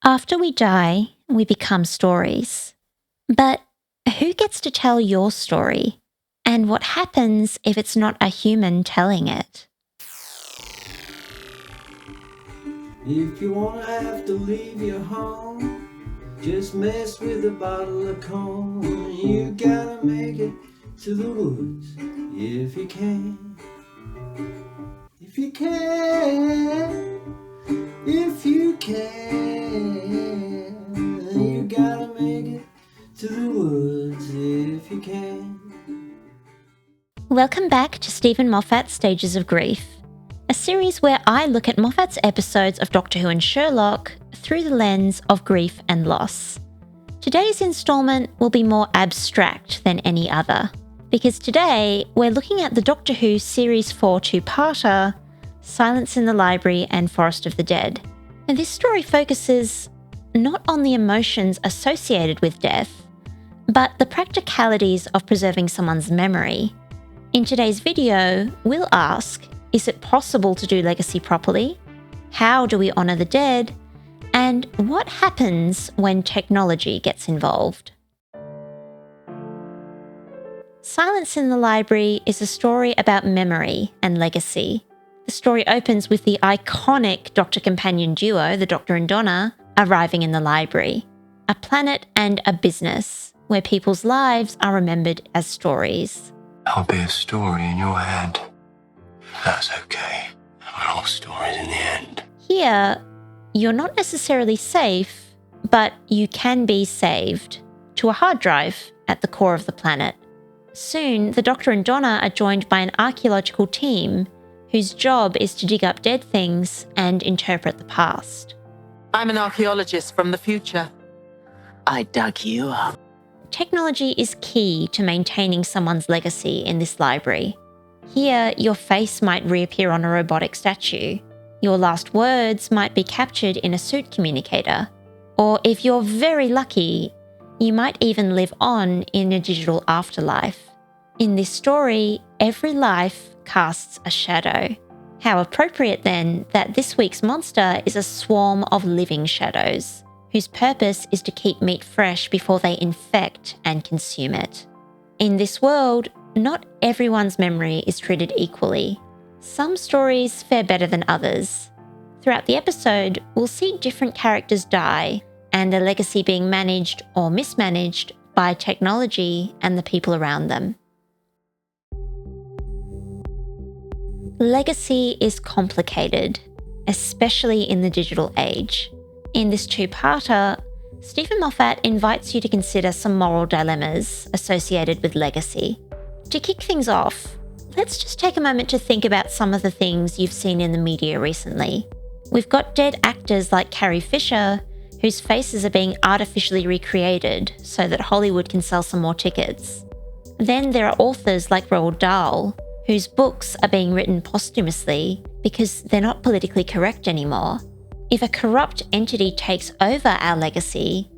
After we die, we become stories. But who gets to tell your story? And what happens if it's not a human telling it? If you wanna have to leave your home, just mess with a bottle of corn. You gotta make it to the woods if you can. If you can, if you can, you gotta make it to the woods if you can. Welcome back to Stephen Moffat's Stages of Grief, a series where I look at Moffat's episodes of Doctor Who and Sherlock through the lens of grief and loss. Today's instalment will be more abstract than any other, because today we're looking at the Doctor Who Series 4 two-parter, Silence in the Library and Forest of the Dead. And this story focuses not on the emotions associated with death, but the practicalities of preserving someone's memory. In today's video, we'll ask, is it possible to do legacy properly? How do we honour the dead? And what happens when technology gets involved? Silence in the Library is a story about memory and legacy. The story opens with the iconic Doctor-companion duo, the Doctor and Donna, arriving in the library, a planet and a business where people's lives are remembered as stories. I'll be a story in your head. That's okay. We're all stories in the end. Here, you're not necessarily safe, but you can be saved to a hard drive at the core of the planet. Soon, the Doctor and Donna are joined by an archaeological team whose job is to dig up dead things and interpret the past. I'm an archaeologist from the future. I dug you up. Technology is key to maintaining someone's legacy in this library. Here, your face might reappear on a robotic statue. Your last words might be captured in a suit communicator. Or if you're very lucky, you might even live on in a digital afterlife. In this story, every life casts a shadow. How appropriate then that this week's monster is a swarm of living shadows, whose purpose is to keep meat fresh before they infect and consume it. In this world, not everyone's memory is treated equally. Some stories fare better than others. Throughout the episode, we'll see different characters die and their legacy being managed or mismanaged by technology and the people around them. Legacy is complicated, especially in the digital age. In this two-parter, Stephen Moffat invites you to consider some moral dilemmas associated with legacy. To kick things off, let's just take a moment to think about some of the things you've seen in the media recently. We've got dead actors like Carrie Fisher, whose faces are being artificially recreated so that Hollywood can sell some more tickets. Then there are authors like Roald Dahl, whose books are being written posthumously because they're not politically correct anymore. If a corrupt entity takes over our legacy,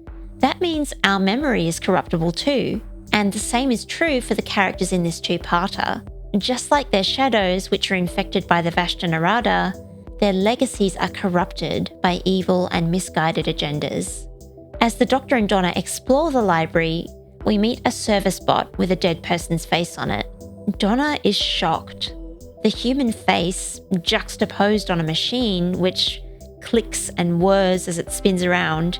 that means our memory is corruptible too. And the same is true for the characters in this two-parter. Just like their shadows, which are infected by the Vashta Nerada, their legacies are corrupted by evil and misguided agendas. As the Doctor and Donna explore the library, we meet a service bot with a dead person's face on it. Donna is shocked. The human face, juxtaposed on a machine which clicks and whirs as it spins around,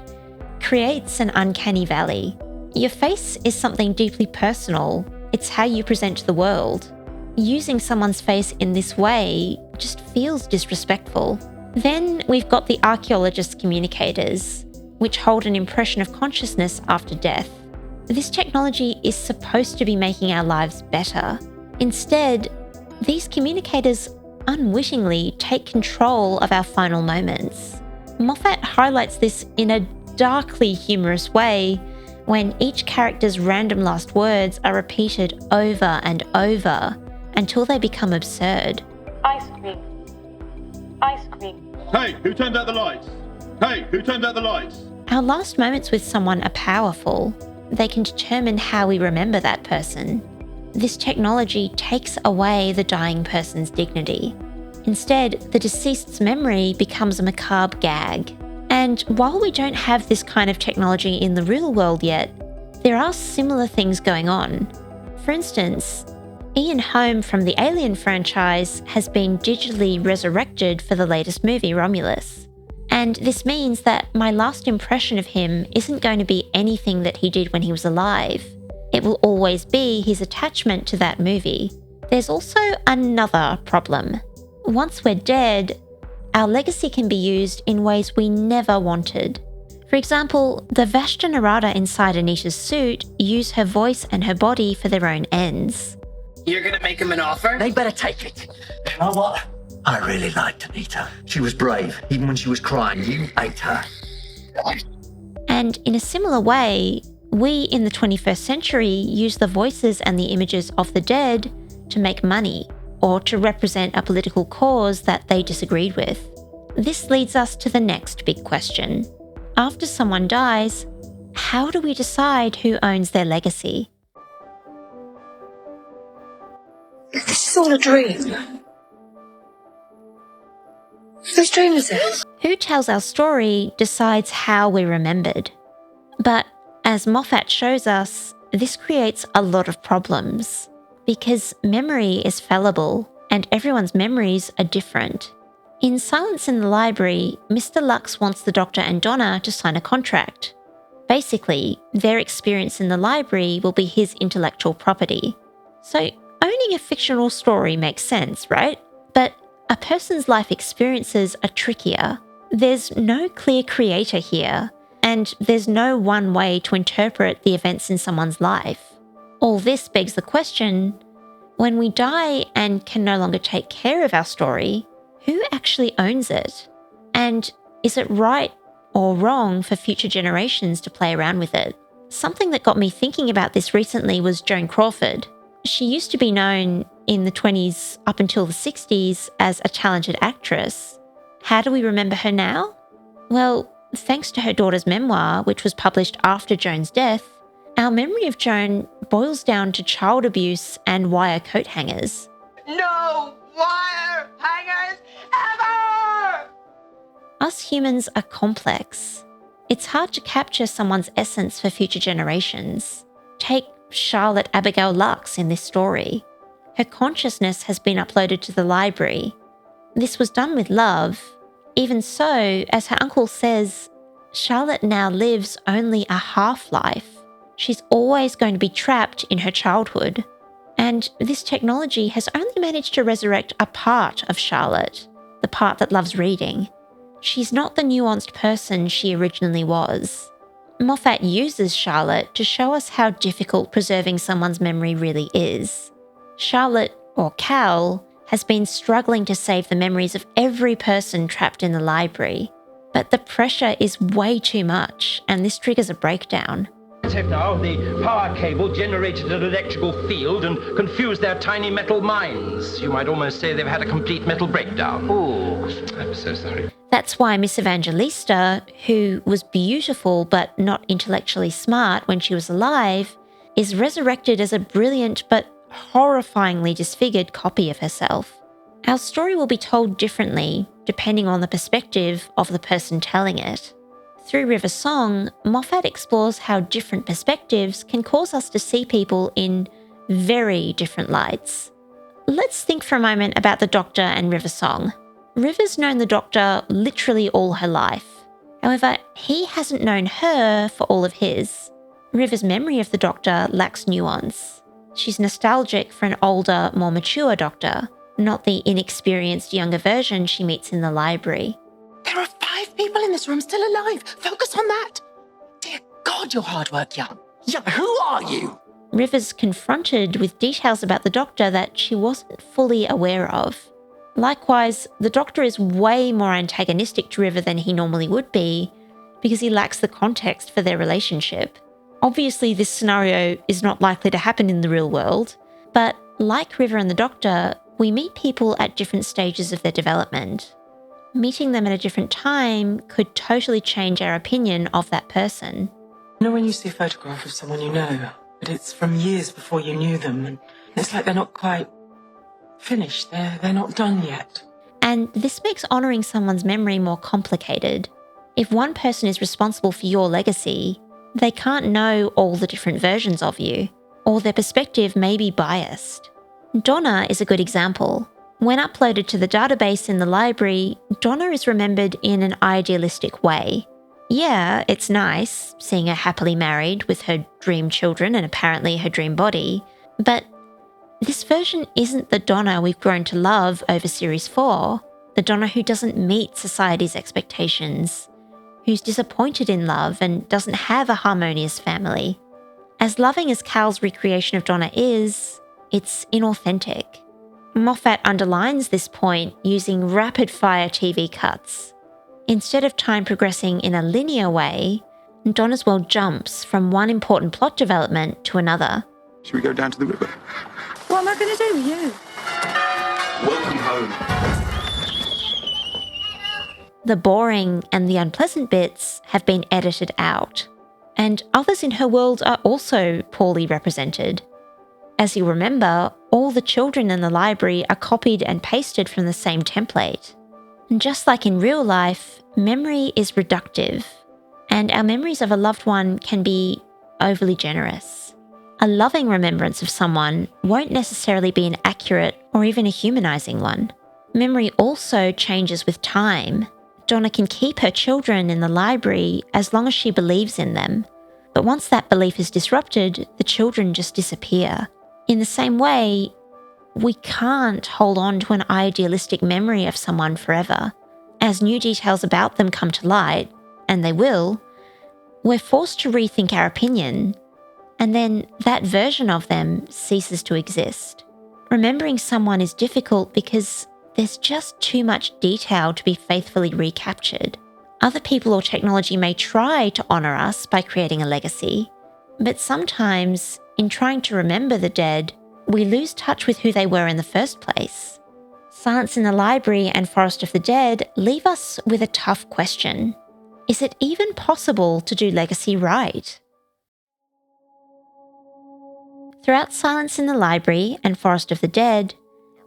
creates an uncanny valley. Your face is something deeply personal. It's how you present to the world. Using someone's face in this way just feels disrespectful. Then we've got the archaeologist communicators, which hold an impression of consciousness after death. This technology is supposed to be making our lives better. Instead, these communicators unwittingly take control of our final moments. Moffat highlights this in a darkly humorous way when each character's random last words are repeated over and over until they become absurd. Ice cream. Ice cream. Hey, who turned out the lights? Hey, who turned out the lights? Our last moments with someone are powerful. They can determine how we remember that person. This technology takes away the dying person's dignity. Instead, the deceased's memory becomes a macabre gag. And while we don't have this kind of technology in the real world yet, there are similar things going on. For instance, Ian Holm from the Alien franchise has been digitally resurrected for the latest movie, Romulus. And this means that my last impression of him isn't going to be anything that he did when he was alive. It will always be his attachment to that movie. There's also another problem. Once we're dead, our legacy can be used in ways we never wanted. For example, the Vashta Narada inside Anita's suit use her voice and her body for their own ends. You're gonna make him an offer? They better take it. You know what? I really liked Anita. She was brave, even when she was crying. You ate her. And in a similar way, we in the 21st century use the voices and the images of the dead to make money, or to represent a political cause that they disagreed with. This leads us to the next big question. After someone dies, how do we decide who owns their legacy? This is all a dream. Whose dream is it? Who tells our story decides how we're remembered. But as Moffat shows us, this creates a lot of problems, because memory is fallible and everyone's memories are different. In Silence in the Library, Mr. Lux wants the Doctor and Donna to sign a contract. Basically, their experience in the library will be his intellectual property. So owning a fictional story makes sense, right? But a person's life experiences are trickier. There's no clear creator here, and there's no one way to interpret the events in someone's life. All this begs the question, when we die and can no longer take care of our story, who actually owns it? And is it right or wrong for future generations to play around with it? Something that got me thinking about this recently was Joan Crawford. She used to be known in the 20s up until the 60s as a talented actress. How do we remember her now? Well, thanks to her daughter's memoir, which was published after Joan's death, our memory of Joan boils down to child abuse and wire coat hangers. No wire hangers ever! Us humans are complex. It's hard to capture someone's essence for future generations. Take Charlotte Abigail Lux in this story. Her consciousness has been uploaded to the library. This was done with love. Even so, as her uncle says, Charlotte now lives only a half-life. She's always going to be trapped in her childhood. And this technology has only managed to resurrect a part of Charlotte, the part that loves reading. She's not the nuanced person she originally was. Moffat uses Charlotte to show us how difficult preserving someone's memory really is. Charlotte, or Cal, has been struggling to save the memories of every person trapped in the library. But the pressure is way too much, and this triggers a breakdown. Now, the power cable generated an electrical field and confused their tiny metal minds. You might almost say they've had a complete metal breakdown. Oh, I'm so sorry. That's why Miss Evangelista, who was beautiful but not intellectually smart when she was alive, is resurrected as a brilliant but horrifyingly disfigured copy of herself. Our story will be told differently depending on the perspective of the person telling it. Through River Song, Moffat explores how different perspectives can cause us to see people in very different lights. Let's think for a moment about the Doctor and River Song. River's known the Doctor literally all her life. However, he hasn't known her for all of his. River's memory of the Doctor lacks nuance. She's nostalgic for an older, more mature Doctor, not the inexperienced younger version she meets in the library. There are 5 people in this room still alive. Focus on that. Dear God, your hard work, young. Yeah, who are you? River's confronted with details about the Doctor that she wasn't fully aware of. Likewise, the Doctor is way more antagonistic to River than he normally would be because he lacks the context for their relationship. Obviously, this scenario is not likely to happen in the real world, but like River and the Doctor, we meet people at different stages of their development. Meeting them at a different time could totally change our opinion of that person. You know when you see a photograph of someone you know, but it's from years before you knew them, and it's like they're not quite finished, they're not done yet. And this makes honouring someone's memory more complicated. If one person is responsible for your legacy, they can't know all the different versions of you, or their perspective may be biased. Donna is a good example. When uploaded to the database in the library, Donna is remembered in an idealistic way. Yeah, it's nice seeing her happily married with her dream children and apparently her dream body, but this version isn't the Donna we've grown to love over Series 4, the Donna who doesn't meet society's expectations, who's disappointed in love and doesn't have a harmonious family. As loving as Cal's recreation of Donna is, it's inauthentic. Moffat underlines this point using rapid-fire TV cuts. Instead of time progressing in a linear way, Donna's world jumps from one important plot development to another. Should we go down to the river? What am I going to do with you? Welcome home. The boring and the unpleasant bits have been edited out, and others in her world are also poorly represented. As you remember, all the children in the library are copied and pasted from the same template. And just like in real life, memory is reductive, and our memories of a loved one can be overly generous. A loving remembrance of someone won't necessarily be an accurate or even a humanizing one. Memory also changes with time. Donna can keep her children in the library as long as she believes in them, but once that belief is disrupted, the children just disappear. In the same way, we can't hold on to an idealistic memory of someone forever. As new details about them come to light, and they will, we're forced to rethink our opinion, and then that version of them ceases to exist. Remembering someone is difficult because there's just too much detail to be faithfully recaptured. Other people or technology may try to honour us by creating a legacy, but sometimes, in trying to remember the dead, we lose touch with who they were in the first place. Silence in the Library and Forest of the Dead leave us with a tough question. Is it even possible to do legacy right? Throughout Silence in the Library and Forest of the Dead,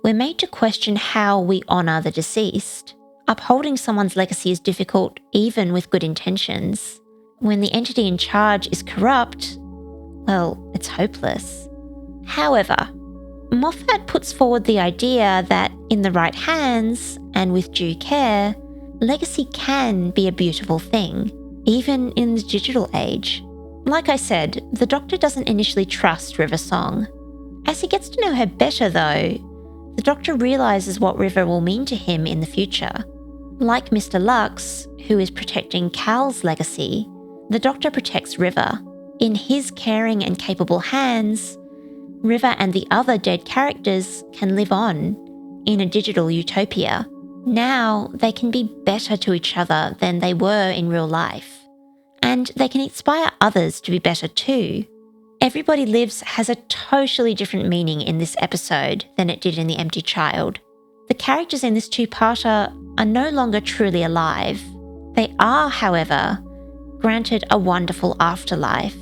we're made to question how we honour the deceased. Upholding someone's legacy is difficult even with good intentions. When the entity in charge is corrupt, well, it's hopeless. However, Moffat puts forward the idea that in the right hands and with due care, legacy can be a beautiful thing, even in the digital age. Like I said, the Doctor doesn't initially trust River Song. As he gets to know her better though, the Doctor realises what River will mean to him in the future. Like Mr. Lux, who is protecting Cal's legacy, the Doctor protects River. In his caring and capable hands, River and the other dead characters can live on in a digital utopia. Now they can be better to each other than they were in real life. And they can inspire others to be better too. Everybody Lives has a totally different meaning in this episode than it did in The Empty Child. The characters in this two-parter are no longer truly alive. They are, however, granted a wonderful afterlife.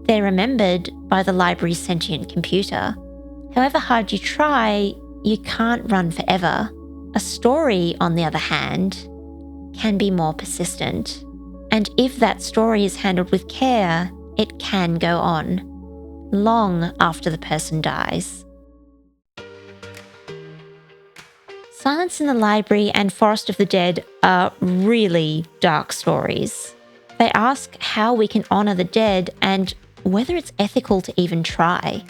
They're remembered by the library's sentient computer. However hard you try, you can't run forever. A story, on the other hand, can be more persistent. And if that story is handled with care, it can go on, long after the person dies. Silence in the Library and Forest of the Dead are really dark stories. They ask how we can honour the dead and whether it's ethical to even try.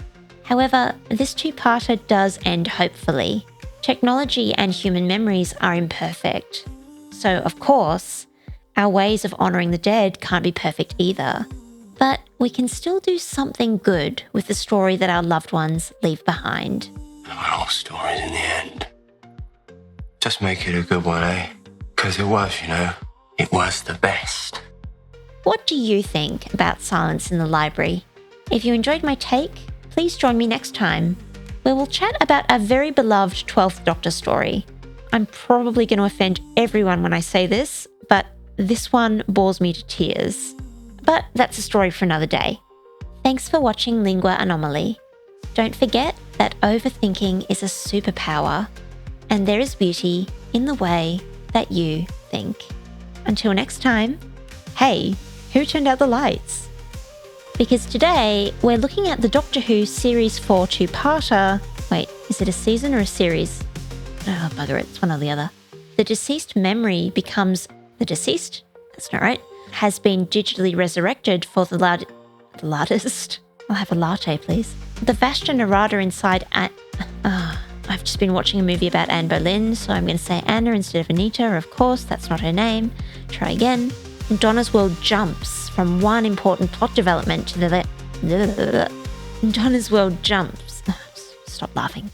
However, this two-parter does end hopefully. Technology and human memories are imperfect. So, of course, our ways of honouring the dead can't be perfect either. But we can still do something good with the story that our loved ones leave behind. We're all stories in the end. Just make it a good one, eh? Because it was, you know. It was the best. What do you think about Silence in the Library? If you enjoyed my take, please join me next time, where we'll chat about a very beloved 12th Doctor story. I'm probably going to offend everyone when I say this, but this one bores me to tears. But that's a story for another day. Thanks for watching Lingua Anomaly. Don't forget that overthinking is a superpower, and there is beauty in the way that you think. until next time, hey, who turned out the lights? Because today we're looking at the Doctor Who Series 4 two-parter. Wait, is it a season or a series? Oh, bugger it, it's one or the other. The deceased memory becomes the deceased? That's not right. Has been digitally resurrected for the latest. I'll have a latte, please. The Vashta Narada inside I've just been watching a movie about Anne Boleyn, so I'm going to say Anna instead of Anita. Of course, that's not her name. Try again. Donna's world jumps from one important plot development to the... Donna's world jumps... Stop laughing.